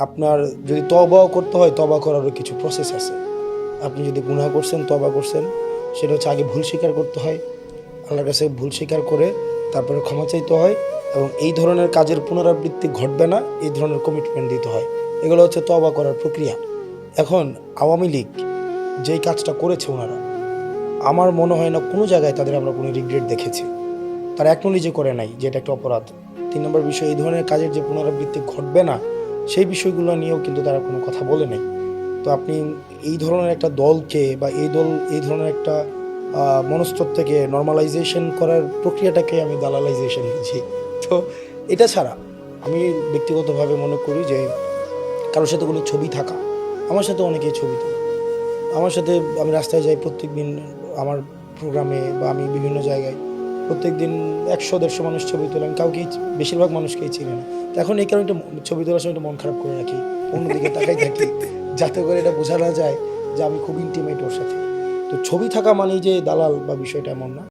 আপনার যদি তওবাও করতে হয়, তওবা করারও কিছু প্রসেস আছে। আপনি যদি গুনাহ করছেন, তওবা করছেন, সেটা হচ্ছে আগে ভুল স্বীকার করতে হয়। আল্লাহর কাছে ভুল স্বীকার করে তারপরে ক্ষমা চাইতে হয় এবং এই ধরনের কাজের পুনরাবৃত্তি ঘটবে না, এই ধরনের কমিটমেন্ট দিতে হয়। এগুলো হচ্ছে তওবা করার প্রক্রিয়া। এখন আওয়ামী লীগ যেই কাজটা করেছে ওনারা, আমার মনে হয় না কোনো জায়গায় তাদের আমরা কোনো রিগ্রেট দেখেছি। তারা অ্যাকনোলেজই করে নাই যে এটা একটা অপরাধ। ৩ নম্বর বিষয়, এই ধরনের কাজের যে পুনরাবৃত্তি ঘটবে না, সেই বিষয়গুলো নিয়েও কিন্তু তারা কোনো কথা বলে নাই। তো আপনি এই ধরনের একটা দলকে বা এই ধরনের একটা মনস্তত্ত্বকে নরমালাইজেশন করার প্রক্রিয়াটাকে আমি দালালাইজেশন বুঝি। তো এটা ছাড়া আমি ব্যক্তিগতভাবে মনে করি যে কারো সাথে কোনো ছবি থাকা, আমার সাথে অনেকেই ছবি তোলে। আমার সাথে আমি রাস্তায় যাই প্রত্যেকদিন আমার প্রোগ্রামে বা আমি বিভিন্ন জায়গায় প্রত্যেকদিন ১০০-১৫০ মানুষ ছবি তোলে। আমি কাউকেই বেশিরভাগ মানুষকেই চিনি না। তো এখন এই কারণে ছবি তোলার সময় একটু মন খারাপ করে রাখি। অন্যদিকে তাকাই থাকি। যাতে করে এটা বোঝা না যায় যে আমি খুব ইন্টিমেট ওর সাথে। তো ছবি থাকা মানেই যে দালাল বা বিষয়টা এমন না।